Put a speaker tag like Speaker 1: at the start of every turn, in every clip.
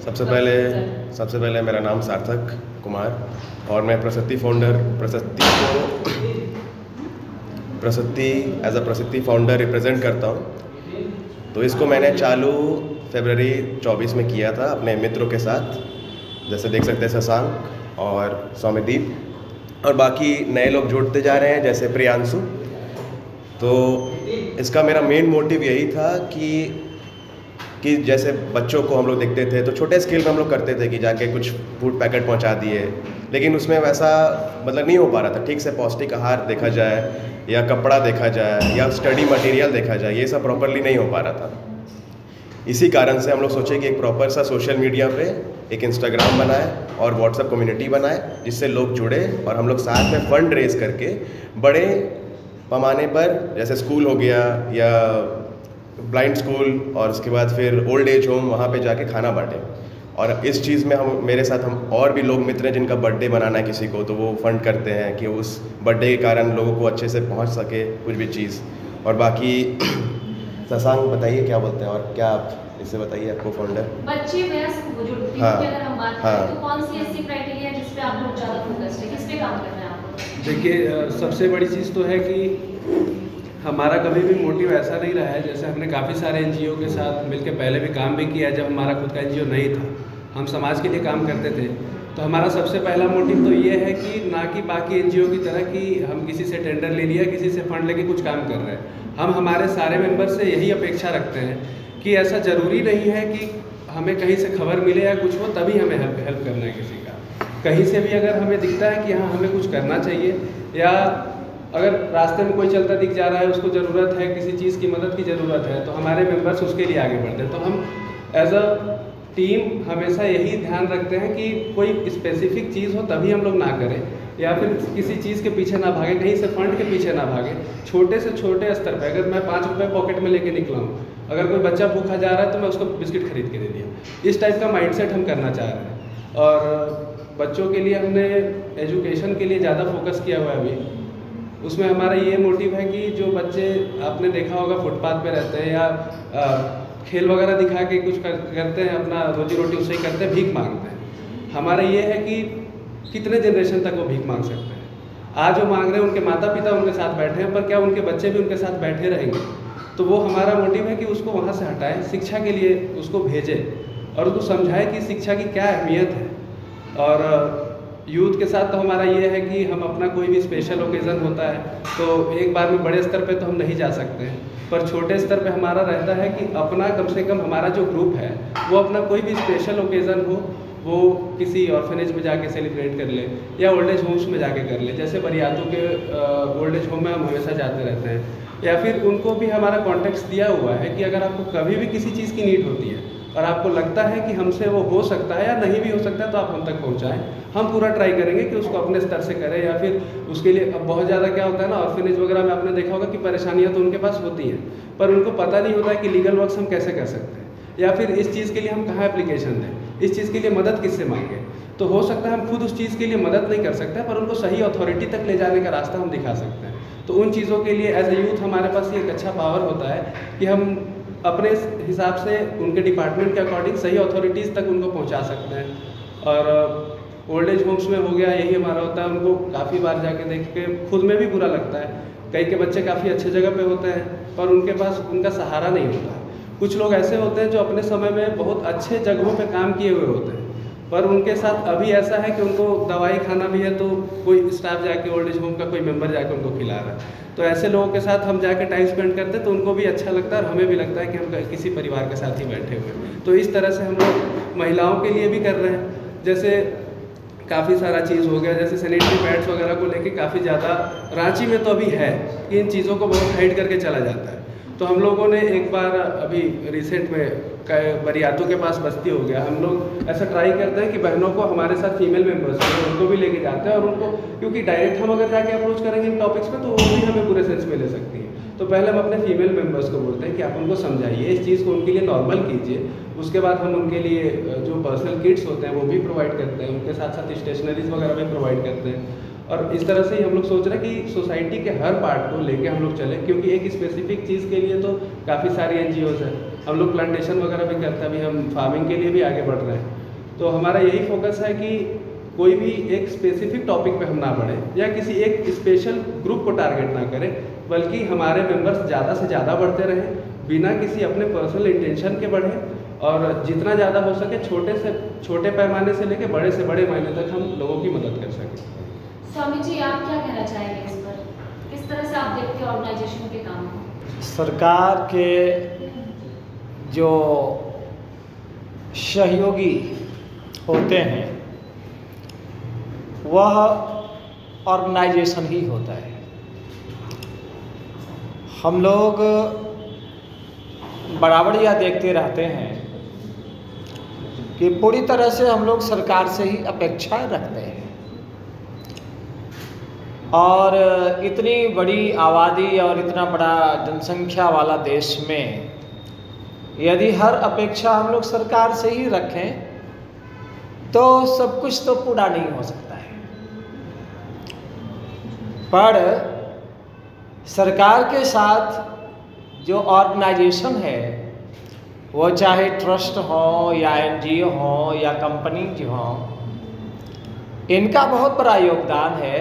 Speaker 1: सबसे पहले मेरा नाम सार्थक कुमार और मैं प्रसिद्धि फाउंडर प्रसिद्धि एज अ प्रसिद्धि फाउंडर रिप्रेजेंट करता हूँ। तो इसको मैंने चालू फरवरी 24 में किया था अपने मित्रों के साथ, जैसे देख सकते हैं शशांक और सौम्यदीप और बाकी नए लोग जुड़ते जा रहे हैं जैसे प्रियांशु। तो इसका मेरा मेन मोटिव यही था कि जैसे बच्चों को हम लोग देखते थे तो छोटे स्केल में हम लोग करते थे कि जाके कुछ फूड पैकेट पहुंचा दिए, लेकिन उसमें वैसा मतलब नहीं हो पा रहा था ठीक से पौष्टिक आहार देखा जाए या कपड़ा देखा जाए या स्टडी मटेरियल देखा जाए, ये सब प्रॉपरली नहीं हो पा रहा था। इसी कारण से हम लोग सोचे कि एक प्रॉपर सा सोशल मीडिया पे एक इंस्टाग्राम बनाए और व्हाट्सएप कम्युनिटी बनाए जिससे लोग जुड़े और हम लोग साथ में फंड रेज करके बड़े पैमाने पर जैसे स्कूल हो गया या ब्लाइंड स्कूल और उसके बाद फिर ओल्ड एज होम वहाँ पे जाके खाना बांटे। और इस चीज़ में मेरे साथ हम और भी लोग मित्र हैं जिनका बर्थडे मनाना है किसी को, तो वो फंड करते हैं कि उस बर्थडे के कारण लोगों को अच्छे से पहुँच सके कुछ भी चीज़। और बाकी शशांक बताइए क्या बोलते हैं और क्या आप इससे बताइए, आपको फाउंडर
Speaker 2: बच्चे वयस्क बुजुर्ग की अगर हम बात करें तो कौन सी ऐसी क्राइटेरिया है जिस पे आप लोग ज़्यादा फोकस्ड है, किस पे काम कर रहे हैं आप?
Speaker 3: देखिए, सबसे बड़ी चीज़ तो है कि हमारा कभी भी मोटिव ऐसा नहीं रहा है, जैसे हमने काफ़ी सारे एनजीओ के साथ मिलकर पहले भी काम भी किया है जब हमारा खुद का एनजीओ नहीं था, हम समाज के लिए काम करते थे। तो हमारा सबसे पहला मोटिव तो ये है कि ना कि बाकी एनजीओ की तरह कि हम किसी से टेंडर ले लिया, किसी से फंड लेके कुछ काम कर रहे हैं। हम हमारे सारे मेंबर से यही अपेक्षा रखते हैं कि ऐसा ज़रूरी नहीं है कि हमें कहीं से खबर मिले या कुछ हो तभी हमें हेल्प करना है किसी का। कहीं से भी अगर हमें दिखता है कि हाँ हमें कुछ करना चाहिए, या अगर रास्ते में कोई चलता दिख जा रहा है उसको ज़रूरत है किसी चीज़ की मदद की ज़रूरत है, तो हमारे मेंबर्स उसके लिए आगे बढ़ते हैं। तो हम एज अ टीम हमेशा यही ध्यान रखते हैं कि कोई स्पेसिफिक चीज़ हो तभी हम लोग ना करें, या फिर किसी चीज़ के पीछे ना भागें, कहीं से फंड के पीछे ना भागें। छोटे से छोटे स्तर पे अगर मैं 5 रुपये पॉकेट में लेके निकला हूँ, अगर कोई बच्चा भूखा जा रहा है तो मैं उसको बिस्किट खरीद के दे दिया, इस टाइप का माइंडसेट हम करना चाह रहे हैं। और बच्चों के लिए हमने एजुकेशन के लिए ज़्यादा फोकस किया हुआ है अभी। उसमें हमारा ये मोटिव है कि जो बच्चे आपने देखा होगा फुटपाथ पे रहते हैं या खेल वगैरह दिखा के कुछ करते हैं, अपना रोजी रोटी उससे ही करते हैं, भीख मांगते हैं। हमारा ये है कि कितने जनरेशन तक वो भीख मांग सकते हैं। आज वो मांग रहे हैं, उनके माता पिता उनके साथ बैठे हैं, पर क्या उनके बच्चे भी उनके साथ बैठे रहेंगे? तो वो हमारा मोटिव है कि उसको वहाँ से हटाएं, शिक्षा के लिए उसको भेजें और उसको समझाएं कि शिक्षा की क्या अहमियत है। और यूथ के साथ तो हमारा ये है कि हम अपना कोई भी स्पेशल ओकेज़न होता है तो एक बार में बड़े स्तर पे तो हम नहीं जा सकते हैं, पर छोटे स्तर पे हमारा रहता है कि अपना कम से कम हमारा जो ग्रुप है वो अपना कोई भी स्पेशल ओकेज़न हो वो किसी ऑर्फनेज में जाके सेलिब्रेट कर ले या ओल्ड एज होम्स में जाके कर ले। जैसे बरियातों के ओल्ड एज होम में हम हमेशा जाते रहते हैं, या फिर उनको भी हमारा कॉन्टेक्स्ट दिया हुआ है कि अगर आपको कभी भी किसी चीज़ की नीड होती है और आपको लगता है कि हमसे वो हो सकता है या नहीं भी हो सकता है तो आप हम तक पहुंचाएं। हम पूरा ट्राई करेंगे कि उसको अपने स्तर से करें, या फिर उसके लिए अब बहुत ज़्यादा क्या होता है ना, ऑर्फनेज वगैरह में आपने देखा होगा कि परेशानियां तो उनके पास होती हैं पर उनको पता नहीं होता है कि लीगल वर्क्स हम कैसे कर सकते हैं, या फिर इस चीज़ के लिए हम कहाँ एप्लीकेशन दें, इस चीज़ के लिए मदद किससे मांगें। तो हो सकता है हम खुद उस चीज़ के लिए मदद नहीं कर सकते पर उनको सही अथॉरिटी तक ले जाने का रास्ता हम दिखा सकते हैं। तो उन चीज़ों के लिए एज ए यूथ हमारे पास ये एक अच्छा पावर होता है कि हम अपने हिसाब से उनके डिपार्टमेंट के अकॉर्डिंग सही अथॉरिटीज़ तक उनको पहुंचा सकते हैं। और ओल्ड एज होम्स में हो गया यही हमारा होता है, उनको काफ़ी बार जाके देख के खुद में भी बुरा लगता है। कई के बच्चे काफ़ी अच्छे जगह पे होते हैं पर उनके पास उनका सहारा नहीं होता है। कुछ लोग ऐसे होते हैं जो अपने समय में बहुत अच्छे जगहों पे काम किए हुए होते हैं पर उनके साथ अभी ऐसा है कि उनको दवाई खाना भी है तो कोई स्टाफ जाके ओल्ड एज होम का कोई मेंबर जाके उनको खिला रहा है। तो ऐसे लोगों के साथ हम जाके टाइम स्पेंड करते हैं तो उनको भी अच्छा लगता है और हमें भी लगता है कि हम किसी परिवार के साथ ही बैठे हुए हैं। तो इस तरह से हम लोग महिलाओं के लिए भी कर रहे हैं, जैसे काफ़ी सारा चीज़ हो गया, जैसे सैनिटरी पैड्स वगैरह को लेके काफ़ी ज़्यादा रांची में तो अभी है कि इन चीज़ों को बहुत हाइड करके चला जाता है। तो हम लोगों ने एक बार अभी रिसेंट में बरियातों के पास बस्ती हो गया, हम लोग ऐसा ट्राई करते हैं कि बहनों को हमारे साथ फीमेल मेंबर्स हैं उनको भी लेके जाते हैं और उनको, क्योंकि डायरेक्ट हम अगर जाके अप्रोच करेंगे इन टॉपिक्स पे तो वो भी हमें पूरे सेंस में ले सकती हैं। तो पहले हम अपने फीमेल मेंबर्स को बोलते हैं कि आप उनको समझाइए, इस चीज़ को उनके लिए नॉर्मल कीजिए। उसके बाद हम उनके लिए जो पर्सनल किट्स होते हैं वो भी प्रोवाइड करते हैं, उनके साथ साथ स्टेशनरीज वगैरह भी प्रोवाइड करते हैं। और इस तरह से ही हम लोग सोच रहे हैं कि सोसाइटी के हर पार्ट को लेके हम लोग चलें, क्योंकि एक स्पेसिफिक चीज़ के लिए तो काफ़ी सारी NGOs हैं। हम लोग प्लांटेशन वगैरह भी करते हैं, अभी हम फार्मिंग के लिए भी आगे बढ़ रहे हैं। तो हमारा यही फोकस है कि कोई भी एक स्पेसिफिक टॉपिक पे हम ना बढ़ें या किसी एक स्पेशल ग्रुप को टारगेट ना करें, बल्कि हमारे मेंबर्स ज़्यादा से ज़्यादा बढ़ते रहें, बिना किसी अपने पर्सनल इंटेंशन के बढ़ें और जितना ज़्यादा हो सके छोटे से छोटे पैमाने से लेकर बड़े से बड़े मायने तक हम लोगों की मदद कर सकें।
Speaker 2: स्वामी जी, आप क्या कहना चाहेंगे इस पर? किस तरह से आप देखते हैं ऑर्गेनाइजेशन के काम को?
Speaker 4: सरकार के जो सहयोगी होते हैं वह ऑर्गेनाइजेशन ही होता है। हम लोग बराबर यह देखते रहते हैं कि पूरी तरह से हम लोग सरकार से ही अपेक्षाएं रखते हैं, और इतनी बड़ी आबादी और इतना बड़ा जनसंख्या वाला देश में यदि हर अपेक्षा हम लोग सरकार से ही रखें तो सब कुछ तो पूरा नहीं हो सकता है। पर सरकार के साथ जो ऑर्गेनाइजेशन है, वो चाहे ट्रस्ट हो या एनजीओ हो या कंपनी हो, इनका बहुत बड़ा योगदान है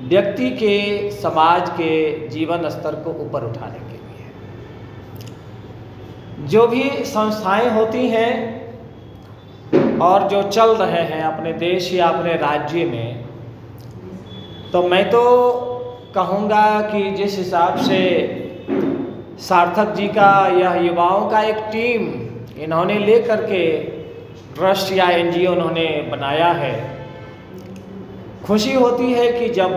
Speaker 4: व्यक्ति के, समाज के जीवन स्तर को ऊपर उठाने के लिए। जो भी संस्थाएं होती हैं और जो चल रहे हैं अपने देश या अपने राज्य में, तो मैं तो कहूँगा कि जिस हिसाब से सार्थक जी का यह युवाओं का एक टीम इन्होंने ले करके ट्रस्ट या एनजीओ उन्होंने बनाया है, खुशी होती है कि जब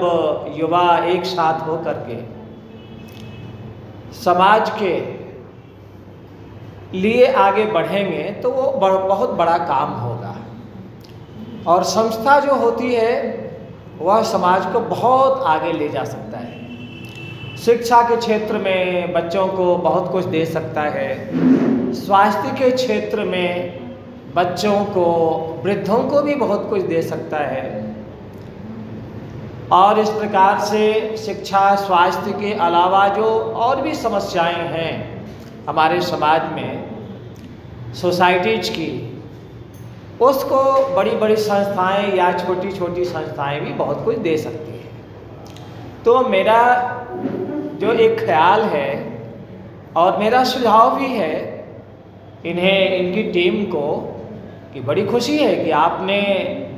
Speaker 4: युवा एक साथ हो करके समाज के लिए आगे बढ़ेंगे तो वो बहुत बड़ा काम होगा। और संस्था जो होती है वह समाज को बहुत आगे ले जा सकता है। शिक्षा के क्षेत्र में बच्चों को बहुत कुछ दे सकता है, स्वास्थ्य के क्षेत्र में बच्चों को, वृद्धों को भी बहुत कुछ दे सकता है। और इस प्रकार से शिक्षा, स्वास्थ्य के अलावा जो और भी समस्याएं हैं हमारे समाज में, सोसाइटीज की, उसको बड़ी बड़ी संस्थाएं या छोटी छोटी संस्थाएं भी बहुत कुछ दे सकती हैं। तो मेरा जो एक ख्याल है और मेरा सुझाव भी है इनकी टीम को, कि बड़ी खुशी है कि आपने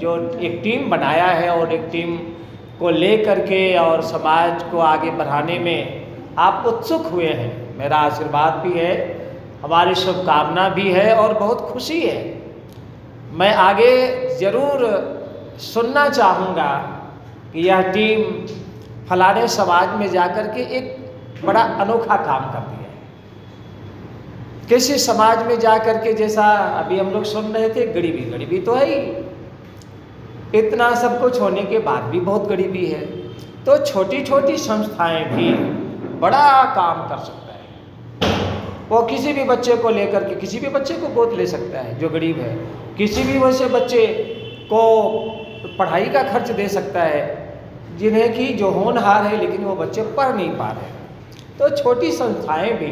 Speaker 4: जो एक टीम बनाया है और एक टीम को ले करके और समाज को आगे बढ़ाने में आप उत्सुक हुए हैं। मेरा आशीर्वाद भी है, हमारी शुभकामना भी है और बहुत खुशी है। मैं आगे ज़रूर सुनना चाहूँगा कि यह टीम फलाने समाज में जाकर के एक बड़ा अनोखा काम करती है। किसी समाज में जाकर के, जैसा अभी हम लोग सुन रहे थे, गरीबी तो है ही, इतना सब कुछ होने के बाद भी बहुत गरीबी है। तो छोटी छोटी संस्थाएं भी बड़ा काम कर सकता है। वो किसी भी बच्चे को लेकर के किसी भी बच्चे को गोद ले सकता है जो गरीब है, किसी भी वैसे बच्चे को पढ़ाई का खर्च दे सकता है जिन्हें कि जो होनहार है लेकिन वो बच्चे पढ़ नहीं पा रहे। तो छोटी संस्थाएं भी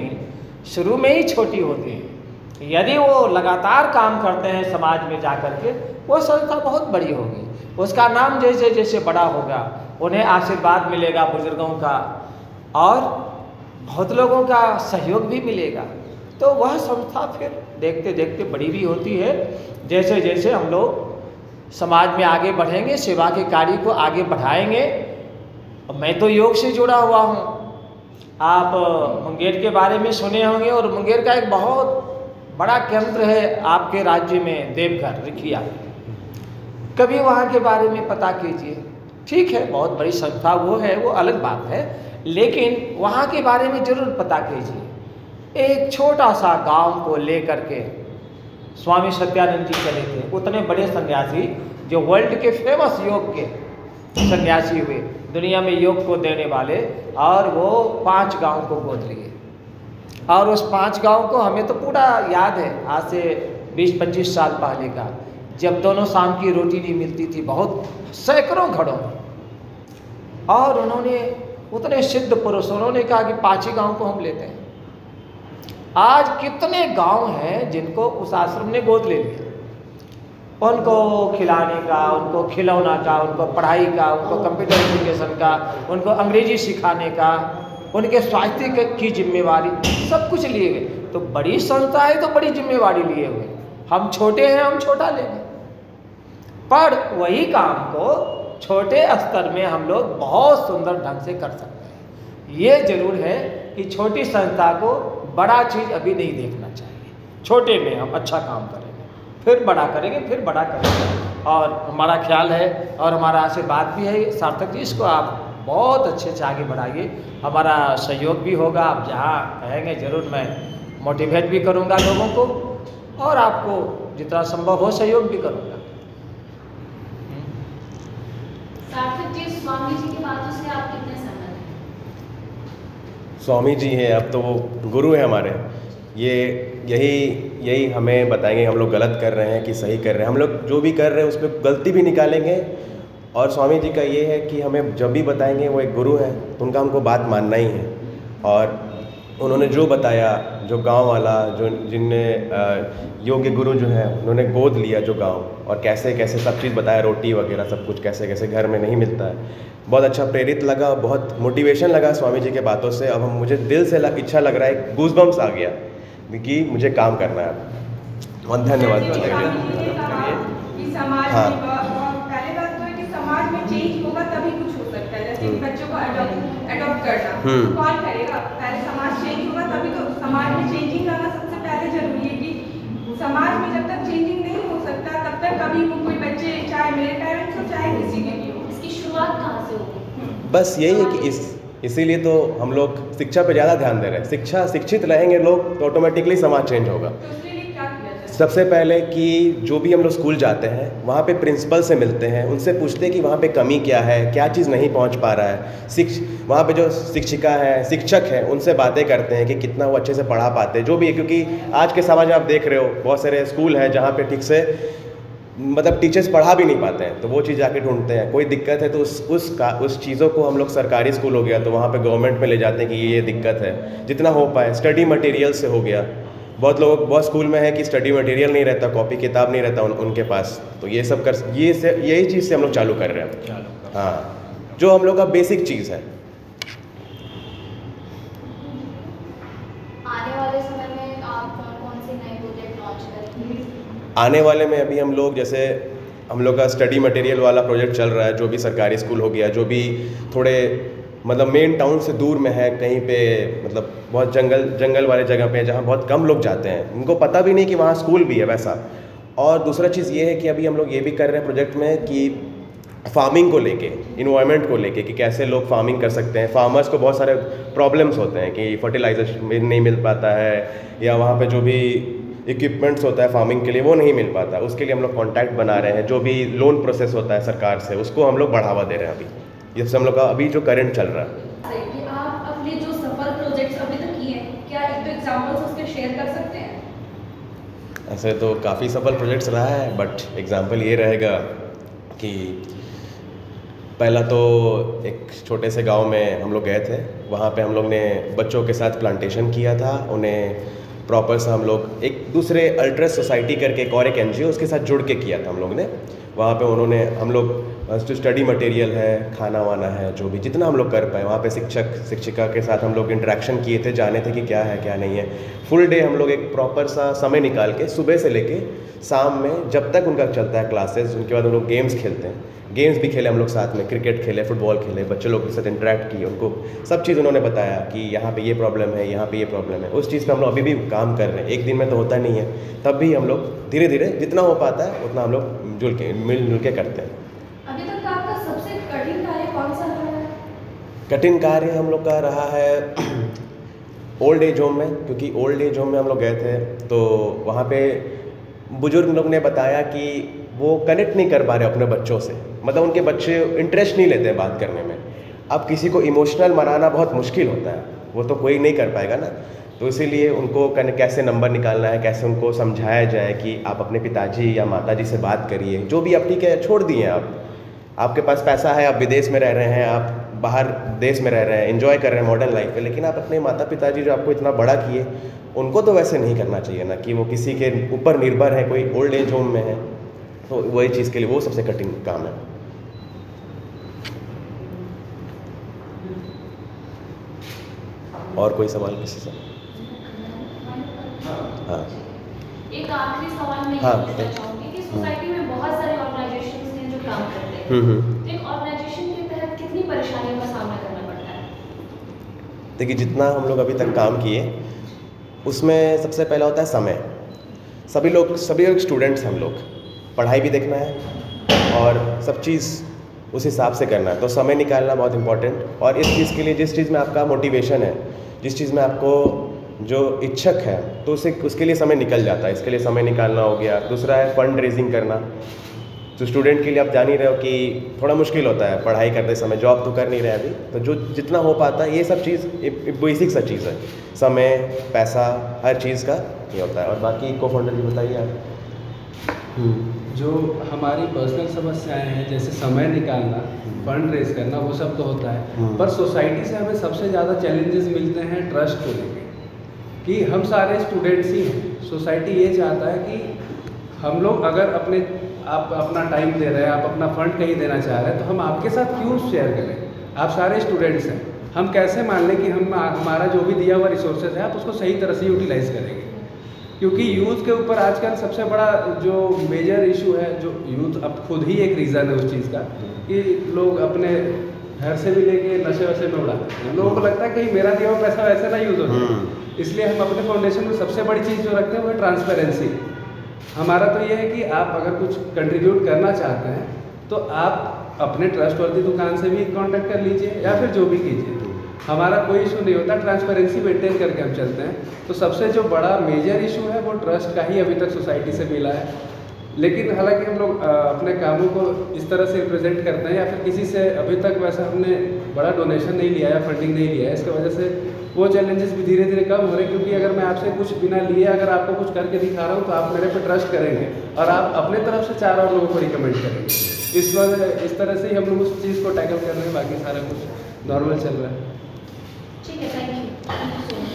Speaker 4: शुरू में ही छोटी होती हैं, यदि वो लगातार काम करते हैं समाज में जाकर के, वो संस्था बहुत बड़ी होगी। उसका नाम जैसे जैसे बड़ा होगा उन्हें आशीर्वाद मिलेगा बुजुर्गों का और बहुत लोगों का सहयोग भी मिलेगा। तो वह संस्था फिर देखते देखते बड़ी भी होती है। जैसे जैसे हम लोग समाज में आगे बढ़ेंगे, सेवा के कार्य को आगे बढ़ाएंगे। मैं तो योग से जुड़ा हुआ हूँ, आप मुंगेर के बारे में सुने होंगे, और मुंगेर का एक बहुत बड़ा केंद्र है आपके राज्य में, देवघर, रिखिया। कभी वहाँ के बारे में पता कीजिए। ठीक है, बहुत बड़ी संस्था वो है, वो अलग बात है, लेकिन वहाँ के बारे में ज़रूर पता कीजिए। एक छोटा सा गांव को लेकर के स्वामी सत्यानंद जी चले थे, उतने बड़े सन्यासी जो वर्ल्ड के फेमस योग के सन्यासी हुए, दुनिया में योग को देने वाले, और वो 5 गांव को गोद लिए। और उस 5 गांव को हमें तो पूरा याद है, आज से 20-25 साल पहले का, जब दोनों शाम की रोटी नहीं मिलती थी, बहुत सैकड़ों घरों में। और उन्होंने, उतने सिद्ध पुरुष, उन्होंने कहा कि 5 ही गाँव को हम लेते हैं। आज कितने गांव हैं जिनको उस आश्रम ने गोद ले लिया, उनको खिलाने का, उनको खिलौना का, उनको पढ़ाई का, उनको कंप्यूटर एजुकेशन का, उनको अंग्रेजी सिखाने का, उनके स्वास्थ्य की जिम्मेवारी, सब कुछ लिए गए। तो बड़ी संस्था है तो बड़ी जिम्मेवारी लिए हुए, हम छोटे हैं, हम छोटा लेंगे, पर वही काम को छोटे स्तर में हम लोग बहुत सुंदर ढंग से कर सकते हैं। ये जरूर है कि छोटी संस्था को बड़ा चीज़ अभी नहीं देखना चाहिए, छोटे में हम अच्छा काम करेंगे, फिर बड़ा करेंगे, फिर बड़ा करेंगे। और हमारा ख्याल है और हमारा आशीर्वाद भी है सार्थक जी, इसको आप बहुत अच्छे से आगे बढ़ाइए, हमारा सहयोग भी होगा। आप जहाँ कहेंगे ज़रूर मैं मोटिवेट भी करूँगा लोगों को, और आपको जितना संभव हो सहयोग भी करूँगा।
Speaker 2: सार्थक जी, स्वामी जी की बातों से आप कितने सहमत हैं?
Speaker 1: स्वामी जी हैं, अब तो वो गुरु हैं हमारे, ये यही हमें बताएंगे हम लोग गलत कर रहे हैं कि सही कर रहे हैं। हम लोग जो भी कर रहे हैं उस पर गलती भी निकालेंगे, और स्वामी जी का ये है कि हमें जब भी बताएंगे, वो एक गुरु हैं तो उनका हमको बात मानना ही है। और उन्होंने जो बताया, जो गांव वाला, जो जिनने योग्य गुरु जो है उन्होंने गोद लिया जो गांव, और कैसे कैसे सब चीज़ बताया, रोटी वगैरह सब कुछ कैसे कैसे घर में नहीं मिलता है, बहुत अच्छा प्रेरित लगा, बहुत मोटिवेशन लगा स्वामी जी के बातों से। अब मुझे दिल से इच्छा लग रहा है, गूज़बम्स आ गया कि मुझे काम करना है। बहुत धन्यवाद। हाँ,
Speaker 5: पहले बात तो है कि समाज में चेंज होगा तभी कुछ हो सकता है, जैसे कि बच्चों को अडॉप्ट करना, कौन करेगा? पहले समाज चेंज होगा तभी तो, समाज में चेंजिंग लाना सबसे पहले जरूरी है कि समाज में जब तक चेंजिंग नहीं हो सकता तब तक कभी वो कोई बच्चे, चाहे मेरे पेरेंट्स हो चाहे किसी के भी हो।
Speaker 2: इसकी शुरुआत कहाँ से होगी?
Speaker 1: बस यही है कि इसीलिए तो हम लोग शिक्षा पे ज़्यादा ध्यान दे रहे हैं। शिक्षित रहेंगे लोग तो ऑटोमेटिकली समाज चेंज होगा।
Speaker 5: तो उसके लिए क्या किया जाए?
Speaker 1: सबसे पहले कि जो भी हम लोग स्कूल जाते हैं वहाँ पे प्रिंसिपल से मिलते हैं, उनसे पूछते हैं कि वहाँ पे कमी क्या है, क्या चीज़ नहीं पहुँच पा रहा है। वहाँ पे जो शिक्षिका है, शिक्षक हैं, उनसे बातें करते हैं कि कितना वो अच्छे से पढ़ा पाते हैं, जो भी है। क्योंकि आज के समाज में आप देख रहे हो बहुत सारे स्कूल हैं जहाँ पे ठीक से मतलब टीचर्स पढ़ा भी नहीं पाते हैं, तो वो चीज़ जाके ढूंढते हैं। कोई दिक्कत है तो उस चीज़ों को हम लोग, सरकारी स्कूल हो गया तो वहाँ पे गवर्नमेंट में ले जाते हैं कि ये दिक्कत है, जितना हो पाए। स्टडी मटेरियल से हो गया, बहुत स्कूल में है कि स्टडी मटेरियल नहीं रहता, कॉपी किताब नहीं रहता उनके पास, तो ये सब यही चीज़ से हम लोग चालू कर रहे हैं। हाँ, जो हम लोग का बेसिक चीज़ है।
Speaker 2: आने वाले समय में आप कौन से नए प्रोजेक्ट लॉन्च करेंगे?
Speaker 1: आने वाले में अभी हम लोग, जैसे हम लोग का स्टडी मटेरियल वाला प्रोजेक्ट चल रहा है, जो भी सरकारी स्कूल हो गया, जो भी थोड़े मतलब मेन टाउन से दूर में है, कहीं पे मतलब बहुत जंगल वाले जगह पे जहाँ बहुत कम लोग जाते हैं, उनको पता भी नहीं कि वहाँ स्कूल भी है वैसा। और दूसरा चीज़ ये है कि अभी हम लोग ये भी कर रहे हैं प्रोजेक्ट में कि फार्मिंग को लेके, इन्वायरमेंट को लेके, कि कैसे लोग फार्मिंग कर सकते हैं। फार्मर्स को बहुत सारे प्रॉब्लम्स होते हैं कि फर्टिलाइजर नहीं मिल पाता है, या वहाँ पे जो भी इक्विपमेंट्स होता है फार्मिंग के लिए वो नहीं मिल पाता। उसके लिए हम लोग कॉन्टैक्ट बना रहे हैं। जो भी लोन प्रोसेस होता है सरकार से, उसको हम लोग बढ़ावा दे रहे हैं। अभी ये सब हम लोग का अभी जो करंट चल रहा है।
Speaker 2: कि आप अपने जो सफल प्रोजेक्ट्स अभी तक किए हैं, क्या एक दो एग्जांपल्स उसके शेयर कर सकते हैं?
Speaker 1: ऐसे तो काफ़ी सफल प्रोजेक्ट्स रहा है, बट एग्जांपल ये रहेगा कि पहला तो एक छोटे से गांव में हम लोग गए थे। वहाँ पे हम लोग ने बच्चों के साथ प्लांटेशन किया था। उन्हें प्रॉपर सा हम लोग एक दूसरे अल्ट्रस सोसाइटी करके एक NGO उसके साथ जुड़ के किया था हम लोग ने। वहाँ पे उन्होंने हम लोग जो स्टडी मटेरियल है, खाना वाना है, जो भी जितना हम लोग कर पाए, वहाँ पे शिक्षक शिक्षिका के साथ हम लोग इंटरेक्शन किए थे, जाने थे कि क्या है क्या नहीं है। फुल डे हम लोग एक प्रॉपर सा समय निकाल के सुबह से लेके शाम में जब तक उनका चलता है क्लासेस, उनके बाद हम लोग गेम्स खेलते हैं। गेम्स भी खेले हम लोग साथ में, क्रिकेट खेले, फुटबॉल खेले, बच्चे लोग के साथ इंटरेक्ट किए, उनको सब चीज़ उन्होंने बताया कि यहाँ पे ये प्रॉब्लम है, यहाँ पे ये प्रॉब्लम है। उस चीज़ पे हम लोग अभी भी काम कर रहे हैं। एक दिन में तो होता नहीं है, तब भी हम लोग धीरे धीरे जितना हो पाता है उतना हम लोग मिलजुल के करते हैं।
Speaker 2: अभी तक का आपका सबसे कठिन कार्य कौन सा रहा है?
Speaker 1: कठिन कार्य हम लोग का रहा है ओल्ड एज होम में, क्योंकि ओल्ड एज होम में हम लोग गए थे तो वहाँ पे बुजुर्ग लोग ने बताया कि वो कनेक्ट नहीं कर पा रहे अपने बच्चों से, मतलब उनके बच्चे इंटरेस्ट नहीं लेते हैं बात करने में। अब किसी को इमोशनल मनाना बहुत मुश्किल होता है, वो तो कोई नहीं कर पाएगा ना। तो इसीलिए उनको कैसे नंबर निकालना है, कैसे उनको समझाया जाए कि आप अपने पिताजी या माताजी से बात करिए। जो भी आप ठीक है छोड़ दिए, आपके पास पैसा है, आप विदेश में रह रहे हैं, आप बाहर देश में रह रहे हैं, एंजॉय कर रहे हैं मॉडर्न लाइफ पे, लेकिन आप अपने माता पिताजी जो आपको इतना बड़ा किए उनको तो वैसे नहीं करना चाहिए ना कि वो किसी के ऊपर निर्भर है, कोई ओल्ड एज होम में है, तो वही चीज़ के लिए वो सबसे कठिन काम है। और कोई सवाल किसी से? हाँ,
Speaker 2: एक आखिरी सवाल मैं
Speaker 1: हाँ,
Speaker 2: ये पूछना चाहूँगी कि सोसाइटी में बहुत सारे ऑर्गेनाइजेशंस हैं जो काम करते हैं, तो एक ऑर्गेनाइजेशन के तहत कितनी परेशानियों का सामना करना पड़ता है?
Speaker 1: देखिए, जितना हम लोग अभी तक काम किए उसमें सबसे पहला होता है समय। सभी लोग स्टूडेंट्स, हम लोग पढ़ाई भी देखना है और सब चीज़ उस हिसाब से करना है, तो समय निकालना बहुत इम्पोर्टेंट। और इस चीज़ के लिए जिस चीज़ में आपका मोटिवेशन है, जिस चीज़ में आपको जो इच्छक है, तो उसके लिए समय निकल जाता है। इसके लिए समय निकालना हो गया। दूसरा है फंड रेजिंग करना। तो स्टूडेंट के लिए आप जान ही रहे हो कि थोड़ा मुश्किल होता है पढ़ाई करते समय, जॉब तो कर नहीं रहे अभी, तो जो जितना हो पाता है ये सब चीज़ बेसिक सा चीज़ है, समय, पैसा, हर चीज़ का ये होता है। और बाकी को फाउंडर जी बताइए आप।
Speaker 3: जो हमारी पर्सनल समस्याएं हैं, जैसे समय निकालना, फंड रेज करना, वो सब तो होता है, पर सोसाइटी से हमें सबसे ज़्यादा चैलेंजेस मिलते हैं ट्रस्ट को लेकर, कि हम सारे स्टूडेंट्स ही हैं। सोसाइटी ये चाहता है कि हम लोग अगर आप अपना टाइम दे रहे हैं, आप अपना फंड कहीं देना चाह रहे हैं, तो हम आपके साथ क्यों शेयर करें? आप सारे स्टूडेंट्स हैं, हम कैसे मान लें कि हमारा जो भी दिया हुआ रिसोर्सेज है आप उसको सही तरह से यूटिलाइज़ करेंगे? क्योंकि यूथ के ऊपर आजकल सबसे बड़ा जो मेजर इशू है, जो यूथ अब खुद ही एक रीज़न है उस चीज़ का, कि लोग अपने घर से भी लेके नशे वशे में उड़ाते हैं। लोगों को लगता है कहीं मेरा दिया हुआ पैसा वैसे ना यूज़ हो जाए, इसलिए हम अपने फाउंडेशन में सबसे बड़ी चीज़ जो रखते हैं वो है ट्रांसपेरेंसी। हमारा तो ये है कि आप अगर कुछ कंट्रीब्यूट करना चाहते हैं तो आप अपने ट्रस्टवर्दी दुकान से भी कांटेक्ट कर लीजिए या फिर जो भी कीजिए, हमारा कोई इशू नहीं होता। ट्रांसपेरेंसी मेंटेन करके हम चलते हैं। तो सबसे जो बड़ा मेजर इशू है वो ट्रस्ट का ही अभी तक सोसाइटी से मिला है। लेकिन हालांकि हम लोग अपने कामों को इस तरह से रिप्रेजेंट करते हैं या फिर किसी से अभी तक वैसा हमने बड़ा डोनेशन नहीं लिया या फंडिंग नहीं लिया है, इसकी वजह से वो चैलेंजेस भी धीरे धीरे कम हो रहे हैं। क्योंकि अगर मैं आपसे कुछ बिना लिए अगर आपको कुछ करके दिखा रहा हूँ तो आप मेरे पे ट्रस्ट करेंगे और आप अपने तरफ से 4 और लोगों को रिकमेंड करेंगे। इस तरह से ही हम लोग उस चीज़ को टैकल कर रहे हैं, बाकी सारा कुछ नॉर्मल चल रहा है।
Speaker 2: ठीक है, थैंक यू।